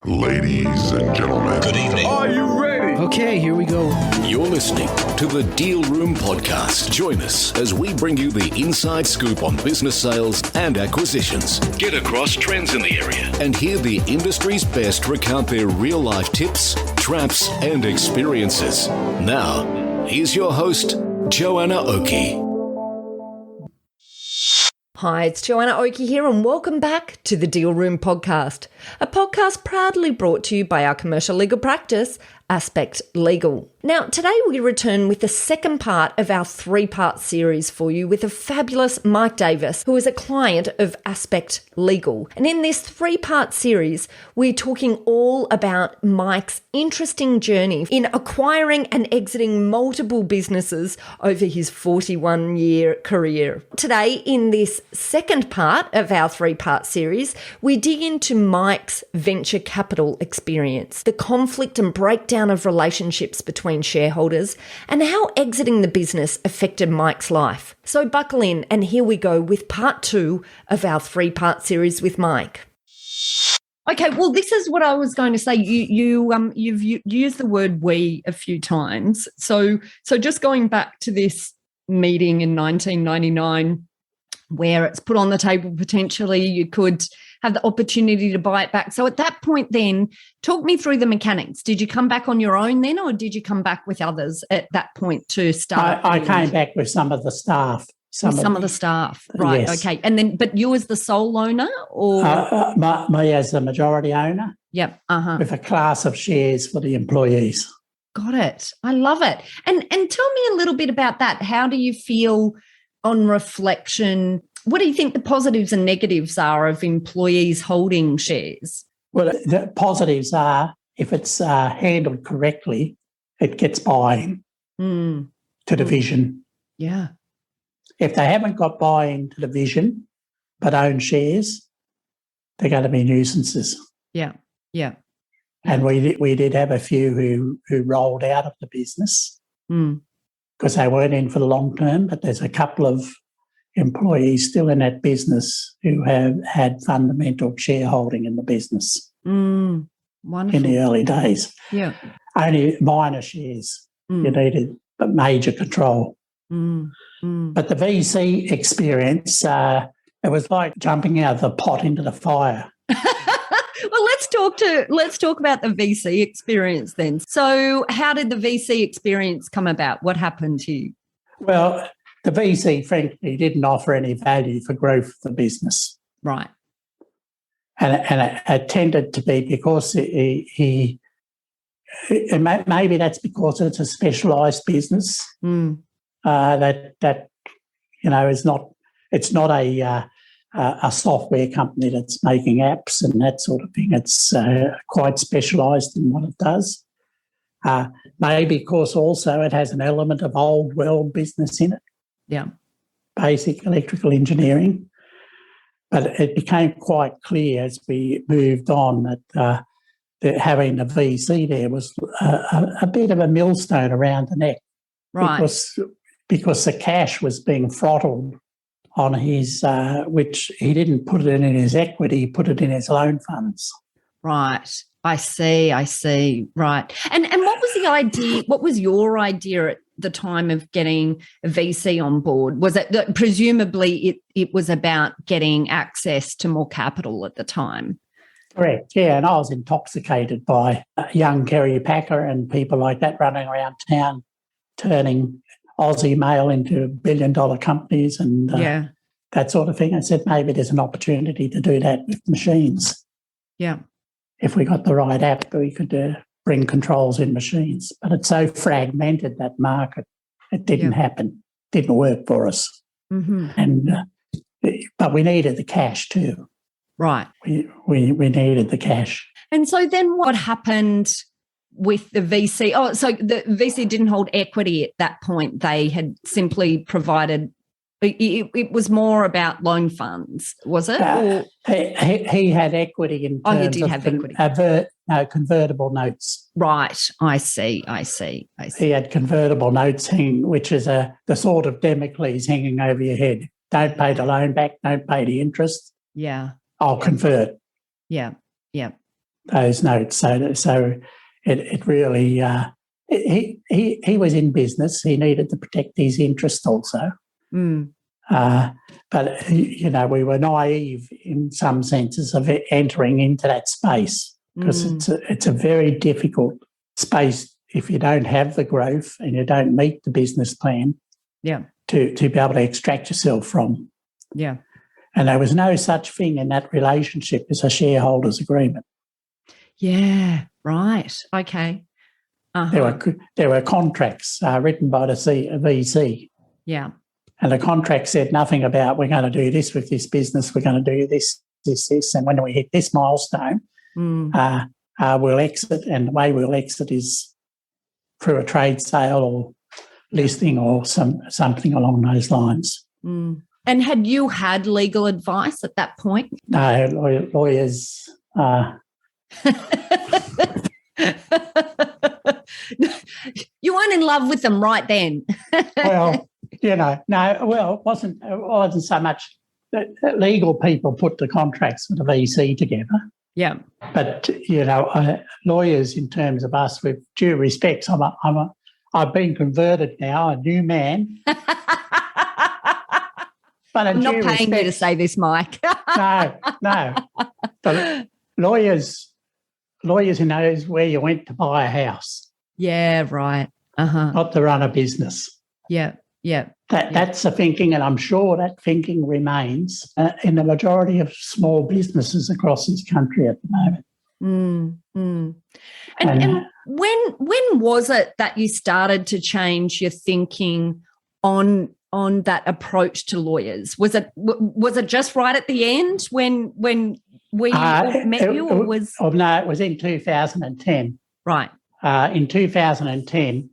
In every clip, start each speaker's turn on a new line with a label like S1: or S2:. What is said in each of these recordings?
S1: Ladies and gentlemen,
S2: Good evening.
S1: are you ready?
S3: Okay, here we go.
S2: You're listening to the Deal Room Podcast. Join us as we bring you the inside scoop on business sales and acquisitions. Get across trends in the area and hear the industry's best recount their real-life tips, traps, and experiences. Now, here's your host, Joanna Oakey.
S4: Hi, it's Joanna Oakey here and welcome back to the Deal Room Podcast, a podcast proudly brought to you by our commercial legal practice, Aspect Legal. Now, today we return with the second part of our three-part series for you with the fabulous Mike Davis, who is a client of Aspect Legal. And in this three-part series, we're talking all about Mike's interesting journey in acquiring and exiting multiple businesses over his 41-year career. Today, in this second part of our three-part series, we dig into Mike's venture capital experience, the conflict and breakdown of relationships between shareholders, and how exiting the business affected Mike's life. So buckle in, and here we go with part two of our three-part series with Mike. Okay, well, this is what I was going to say. You've used the word "we" a few times. So just going back to this meeting in 1999, where it's put on the table potentially you could have the opportunity to buy it back. So at that point then, talk me through the mechanics. Did you come back on your own then, or did you come back with others at that point to start?
S5: I came back with some of the staff.
S4: Some of the staff, right,
S5: yes.
S4: Okay. And then, but you as the sole owner or?
S5: Me as the majority owner.
S4: Yep,
S5: with a class of shares for the employees.
S4: Got it. I love it. And tell me a little bit about that. How do you feel on reflection? What do you think the positives and negatives are of employees holding shares?
S5: Well, the positives are if it's handled correctly, it gets buy-in to the vision.
S4: Yeah.
S5: If they haven't got buy-in to the vision but own shares, they're going to be nuisances.
S4: Yeah.
S5: And we did have a few who rolled out of the business because they weren't in for the long term, but there's a couple of employees still in that business who have had fundamental shareholding in the business.
S4: Wonderful.
S5: In the early days.
S4: Yeah.
S5: Only minor shares. You needed but major control. But the VC experience, it was like jumping out of the pot into the fire.
S4: Well, let's talk about the VC experience then. So how did the VC experience come about? What happened to you?
S5: Well, the VC, frankly, didn't offer any value for growth of the business.
S4: Right.
S5: And it tended to be because maybe that's because it's a specialised business that is not. It's not a software company that's making apps and that sort of thing. It's quite specialised in what it does. Maybe because also it has an element of old world business in it.
S4: Yeah.
S5: Basic electrical engineering. But it became quite clear as we moved on that having the VC there was a bit of a millstone around the neck.
S4: Right.
S5: Because the cash was being throttled on his, which he didn't put it in his equity, he put it in his loan funds.
S4: Right. I see. Right. And what was the idea? What was your idea at the time of getting a VC on board? Was it that presumably it was about getting access to more capital at the time?
S5: Correct. Yeah. And I was intoxicated by young Kerry Packer and people like that running around town, turning Aussie mail into billion-dollar companies and that sort of thing. I said maybe there's an opportunity to do that with machines.
S4: Yeah.
S5: If we got the right app, we could bring controls in machines. But it's so fragmented, that market, it didn't happen, didn't work for us. And but we needed the cash too.
S4: Right.
S5: We needed the cash.
S4: And so then what happened with the VC? Oh, so the VC didn't hold equity at that point. They had simply provided. It was more about loan funds, was it?
S5: He had equity in terms
S4: he did have equity.
S5: Convertible notes.
S4: Right, I see.
S5: He had convertible notes hanging, which is the sort of Damocles hanging over your head. Don't pay the loan back, don't pay the interest.
S4: Yeah.
S5: I'll convert.
S4: Yeah.
S5: those notes. So it really he was in business. He needed to protect his interest also. But we were naive in some senses of entering into that space, because it's a very difficult space if you don't have the growth and you don't meet the business plan.
S4: Yeah.
S5: To be able to extract yourself from.
S4: Yeah.
S5: And there was no such thing in that relationship as a shareholders agreement.
S4: Yeah, right. Okay.
S5: There were contracts written by the VC.
S4: Yeah.
S5: And the contract said nothing about, we're going to do this with this business, we're going to do this, and when we hit this milestone, we'll exit, and the way we'll exit is through a trade sale or listing or something along those lines.
S4: And had you had legal advice at that point?
S5: No, lawyers...
S4: You weren't in love with them right then.
S5: Well, it wasn't so much that legal people put the contracts with the VC together.
S4: Yeah.
S5: But, lawyers, in terms of us, with due respect, I've been converted now, a new man. But
S4: I'm not paying you to say this, Mike.
S5: No. But lawyers knows where you went to buy a house.
S4: Yeah, right.
S5: Not to run a business.
S4: Yeah.
S5: That's the thinking, and I'm sure that thinking remains in the majority of small businesses across this country at the moment.
S4: And when was it that you started to change your thinking on that approach to lawyers? Was it just right at the end when we met you, or was?
S5: Oh no, it was in 2010.
S4: Right.
S5: In 2010,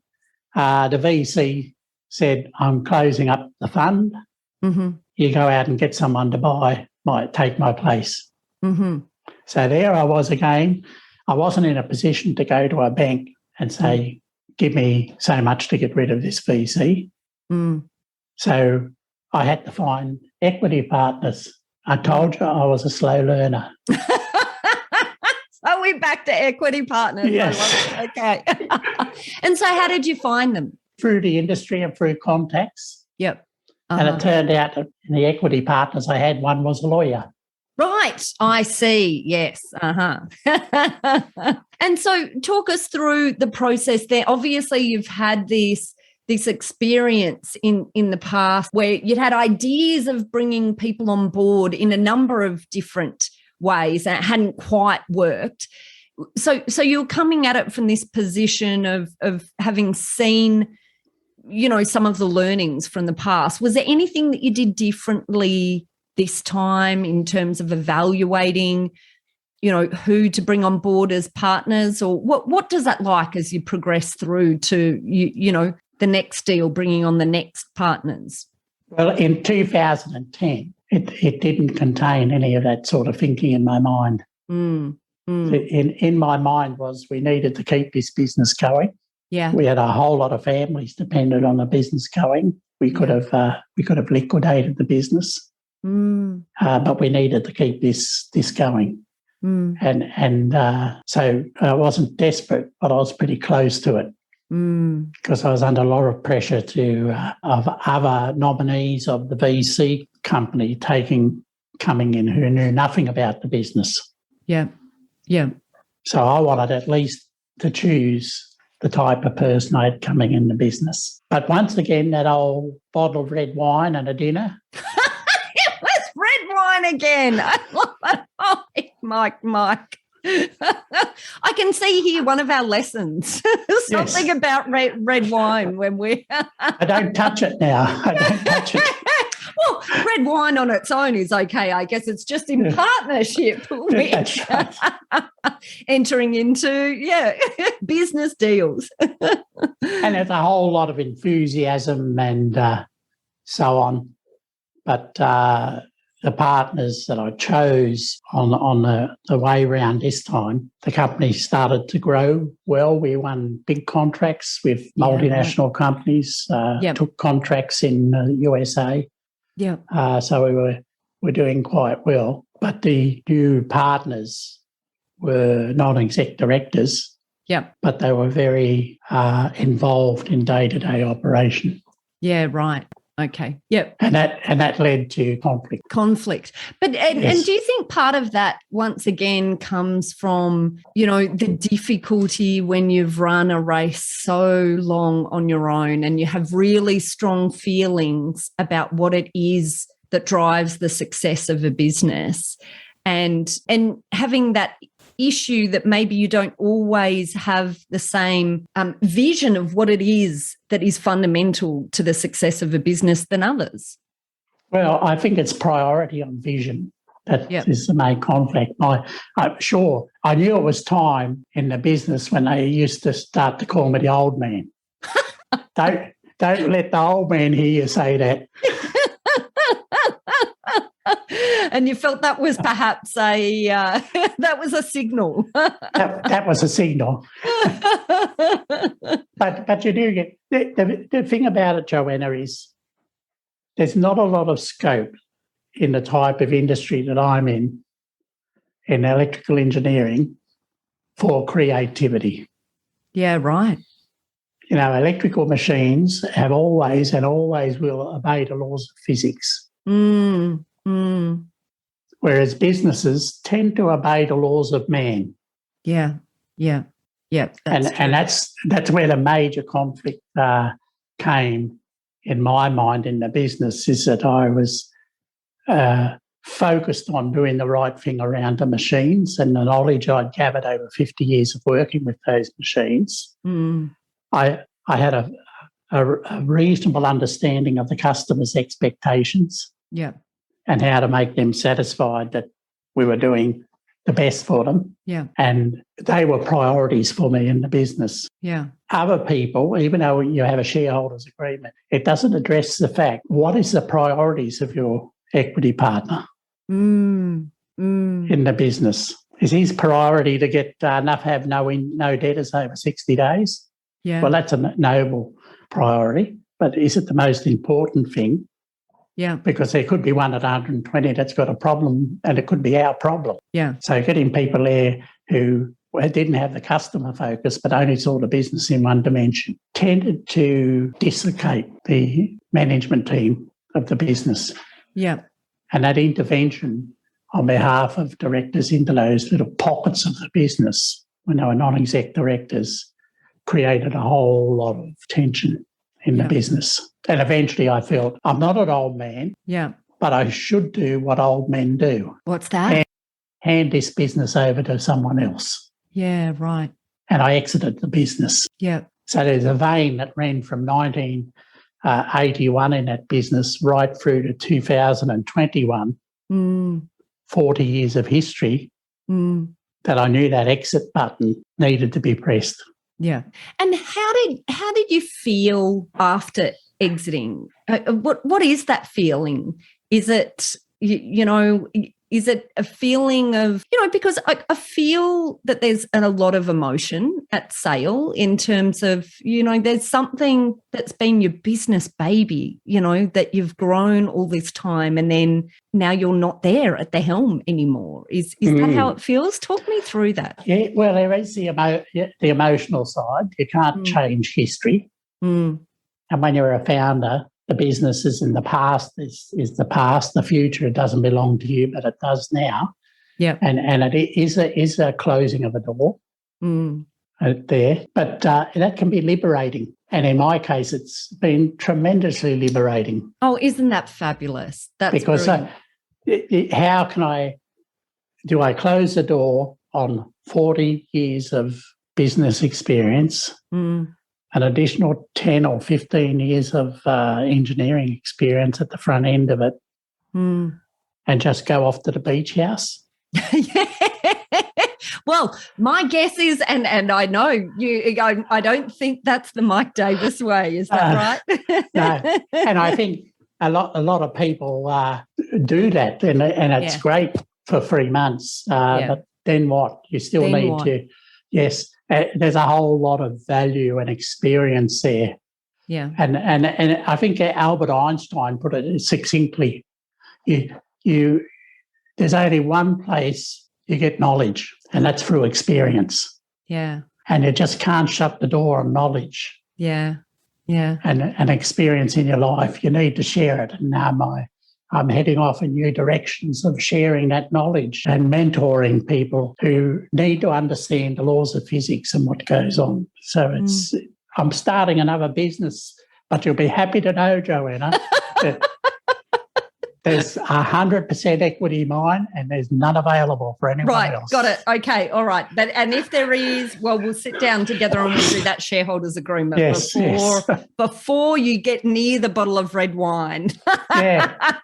S5: the VC said, "I'm closing up the fund. You go out and get someone to take my place." So there I was again. I wasn't in a position to go to a bank and say, "Give me so much to get rid of this VC." So I had to find equity partners. I told you I was a slow learner.
S4: So we're back to equity partners.
S5: Yes.
S4: Okay. And so how did you find them?
S5: Through the industry and through contacts.
S4: Yep.
S5: And it turned out that in the equity partners I had, one was a lawyer.
S4: Right. I see. Yes. And so talk us through the process there. Obviously, you've had this experience in the past where you'd had ideas of bringing people on board in a number of different ways and it hadn't quite worked. So you're coming at it from this position of having seen, some of the learnings from the past. Was there anything that you did differently this time in terms of evaluating, who to bring on board as partners, or what does that like as you progress through to, the next deal, bringing on the next partners?
S5: Well, in 2010, it didn't contain any of that sort of thinking in my mind. In my mind was we needed to keep this business going.
S4: Yeah.
S5: We had a whole lot of families dependent on the business going. We could have liquidated the business, but we needed to keep this going. And so I wasn't desperate, but I was pretty close to it. Because I was under a lot of pressure of other nominees of the VC company coming in who knew nothing about the business.
S4: Yeah.
S5: So I wanted at least to choose the type of person I had coming in the business. But once again, that old bottle of red wine and a dinner.
S4: It was red wine again. I love it. Oh, Mike. I can see here one of our lessons. Something about red wine when we...
S5: I don't touch it now. I don't touch it.
S4: Well, red wine on its own is okay. I guess it's just in partnership with entering into, business deals.
S5: And there's a whole lot of enthusiasm and so on. But the partners that I chose on the way round this time, the company started to grow well. We won big contracts with multinational companies, took contracts in the USA. Yeah. So we were doing quite well. But the new partners were non-exec directors,
S4: Yeah.
S5: but they were very involved in day-to-day operation.
S4: Yeah, right. Okay. Yep.
S5: And that led to conflict.
S4: But and
S5: Yes.
S4: do you think part of that once again comes from, the difficulty when you've run a race so long on your own and you have really strong feelings about what it is that drives the success of a business, and having that issue that maybe you don't always have the same vision of what it is that is fundamental to the success of a business than others?
S5: Well, I think it's priority on vision. That is the main conflict. I'm sure I knew it was time in the business when they used to start to call me the old man. Don't let the old man hear you say that.
S4: And you felt that was perhaps that was a signal.
S5: that was a signal. but you do get the thing about it, Joanna, is there's not a lot of scope in the type of industry that I'm in electrical engineering, for creativity.
S4: Yeah, right.
S5: Electrical machines have always and always will obey the laws of physics. Whereas businesses tend to obey the laws of man.
S4: Yeah.
S5: That's where the major conflict came in my mind in the business, is that I was focused on doing the right thing around the machines and the knowledge I'd gathered over 50 years of working with those machines. I had a reasonable understanding of the customer's expectations.
S4: Yeah.
S5: And how to make them satisfied that we were doing the best for them.
S4: Yeah.
S5: And they were priorities for me in the business.
S4: Yeah.
S5: Other people, even though you have a shareholders agreement, it doesn't address the fact, what is the priorities of your equity partner in the business? Is his priority to get have no debtors over 60 days?
S4: Yeah.
S5: Well, that's a noble priority, but is it the most important thing?
S4: Yeah.
S5: Because there could be one at 120 that's got a problem, and it could be our problem.
S4: Yeah.
S5: So getting people there who didn't have the customer focus but only saw the business in one dimension tended to dislocate the management team of the business.
S4: Yeah.
S5: And that intervention on behalf of directors into those little pockets of the business when they were non-exec directors created a whole lot of tension in the business. And eventually I felt, I'm not an old man, but I should do what old men do.
S4: What's that?
S5: Hand this business over to someone else.
S4: Yeah, right.
S5: And I exited the business.
S4: Yeah.
S5: So there's a vein that ran from 1981 in that business right through to 2021, 40 years of history, that I knew that exit button needed to be pressed.
S4: Yeah. And how did you feel after exiting? What is that feeling? Is it, is it a feeling of, because I feel that there's a lot of emotion at sale in terms of, there's something that's been your business baby, that you've grown all this time and then now you're not there at the helm anymore. Is that how it feels? Talk me through that.
S5: Yeah, well, there is the emotional side. You can't change history. And when you're a founder, the business is in the past, is the past. The future, it doesn't belong to you, but it does now.
S4: Yeah.
S5: And it is a closing of a door there. But that can be liberating. And in my case, it's been tremendously liberating.
S4: Oh, isn't that fabulous? That's
S5: because how can I close the door on 40 years of business experience, an additional 10 or 15 years of engineering experience at the front end of it, and just go off to the beach house?
S4: Well, my guess is, and I know you, I don't think that's the Mike Davis way. Is that right?
S5: No, and I think a lot of people do that, and it's great for 3 months. But then what? You still need to. Yes, there's a whole lot of value and experience there.
S4: Yeah,
S5: and I think Albert Einstein put it succinctly. There's only one place you get knowledge, And that's through experience.
S4: Yeah.
S5: And you just can't shut the door on knowledge.
S4: Yeah. Yeah.
S5: And experience in your life. You need to share it. And now I'm heading off in new directions of sharing that knowledge and mentoring people who need to understand the laws of physics and what goes on. So I'm starting another business, but you'll be happy to know, Joanna, that there's 100% equity mine and there's none available for anyone else.
S4: Right, got it. Okay, all right. And if there is, well, we'll sit down together and we'll do that shareholders agreement before you get near the bottle of red wine.
S5: Yeah.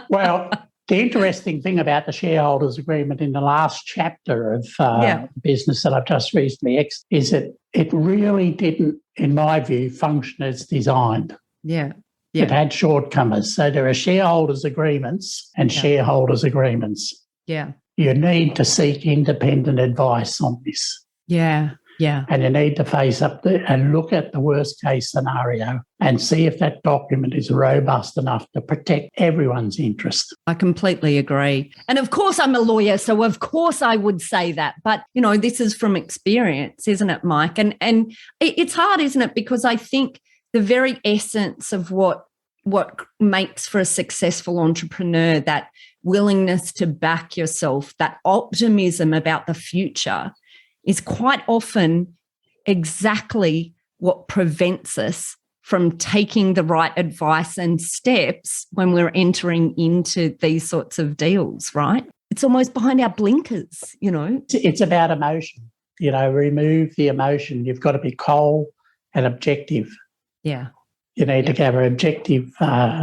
S5: Well, the interesting thing about the shareholders agreement in the last chapter of the business that I've just recently is that it really didn't, in my view, function as designed.
S4: Yeah.
S5: Yeah. It had shortcomings. So there are shareholders agreements and shareholders agreements.
S4: Yeah.
S5: You need to seek independent advice on this.
S4: Yeah. Yeah.
S5: And you need to face up and look at the worst case scenario and see if that document is robust enough to protect everyone's interest.
S4: I completely agree. And of course I'm a lawyer, so of course I would say that. But, you know, this is from experience, isn't it, Mike? And it's hard, isn't it? Because I think the very essence of what makes for a successful entrepreneur, that willingness to back yourself, that optimism about the future, is quite often exactly what prevents us from taking the right advice and steps when we're entering into these sorts of deals, right? It's almost behind our blinkers, you know.
S5: It's about emotion. You know, remove the emotion. You've got to be cold and objective.
S4: Yeah.
S5: You need to gather objective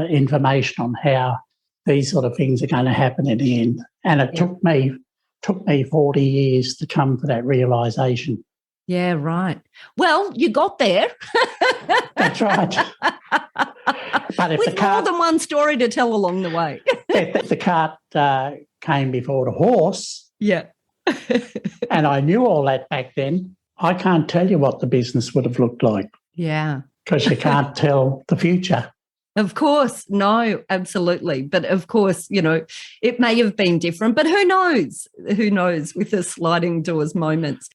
S5: information on how these sort of things are going to happen in the end. And it took me 40 years to come to that realisation.
S4: Yeah, right. Well, you got there.
S5: That's right. But if
S4: with more than one story to tell along the way.
S5: If the cart came before the horse, and I knew all that back then, I can't tell you what the business would have looked like. Yeah. Because you can't tell the future.
S4: Of course. No, absolutely. But of course, you know, it may have been different, but who knows? Who knows with the sliding doors moments.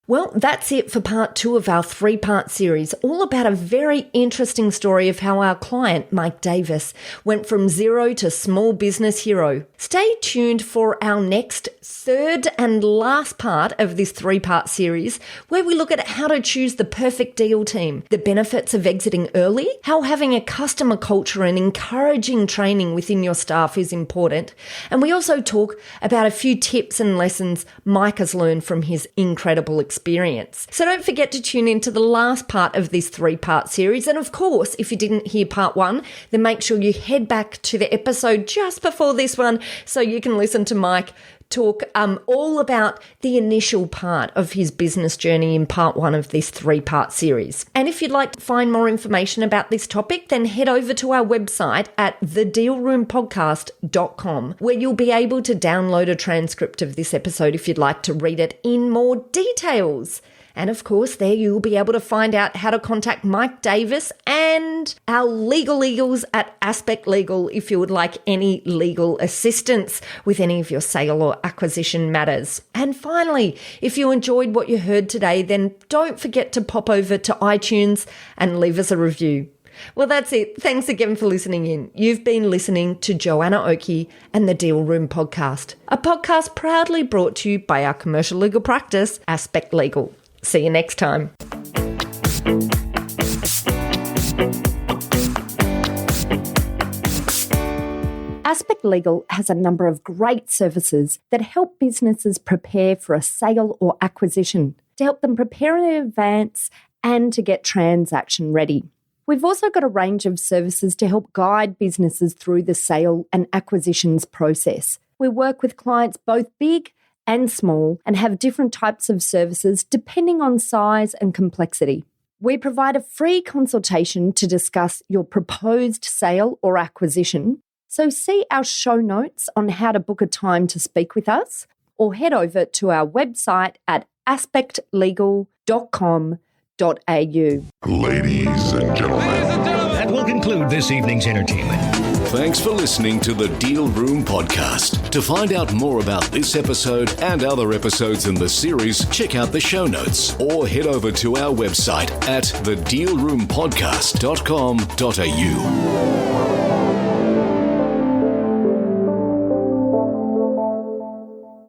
S4: Well, that's it for part 2 of our 3-part series, all about a very interesting story of how our client, Mike Davis, went from zero to small business hero. Stay tuned for our next 3rd and last part of this 3-part series, where we look at how to choose the perfect deal team, the benefits of exiting early, how having a customer culture and encouraging training within your staff is important. And we also talk about a few tips and lessons Mike has learned from his incredible experience. So don't forget to tune into the last part of this 3-part series. And of course, if you didn't hear part 1, then make sure you head back to the episode just before this one so you can listen to Mike talk all about the initial part of his business journey in part 1 of this 3-part series. And if you'd like to find more information about this topic, then head over to our website at thedealroompodcast.com, where you'll be able to download a transcript of this episode if you'd like to read it in more details. And of course, there you'll be able to find out how to contact Mike Davis and our legal eagles at Aspect Legal if you would like any legal assistance with any of your sale or acquisition matters. And finally, if you enjoyed what you heard today, then don't forget to pop over to iTunes and leave us a review. Well, that's it. Thanks again for listening in. You've been listening to Joanna Oakey and the Deal Room Podcast, a podcast proudly brought to you by our commercial legal practice, Aspect Legal. See you next time. Aspect Legal has a number of great services that help businesses prepare for a sale or acquisition, to help them prepare in advance and to get transaction ready. We've also got a range of services to help guide businesses through the sale and acquisitions process. We work with clients both big and small and have different types of services depending on size and complexity. We provide a free consultation to discuss your proposed sale or acquisition. So see our show notes on how to book a time to speak with us, or head over to our website at aspectlegal.com.au.
S1: Ladies and gentlemen.
S3: That will conclude this evening's entertainment.
S2: Thanks for listening to the Deal Room Podcast. To find out more about this episode and other episodes in the series, check out the show notes or head over to our website at thedealroompodcast.com.au.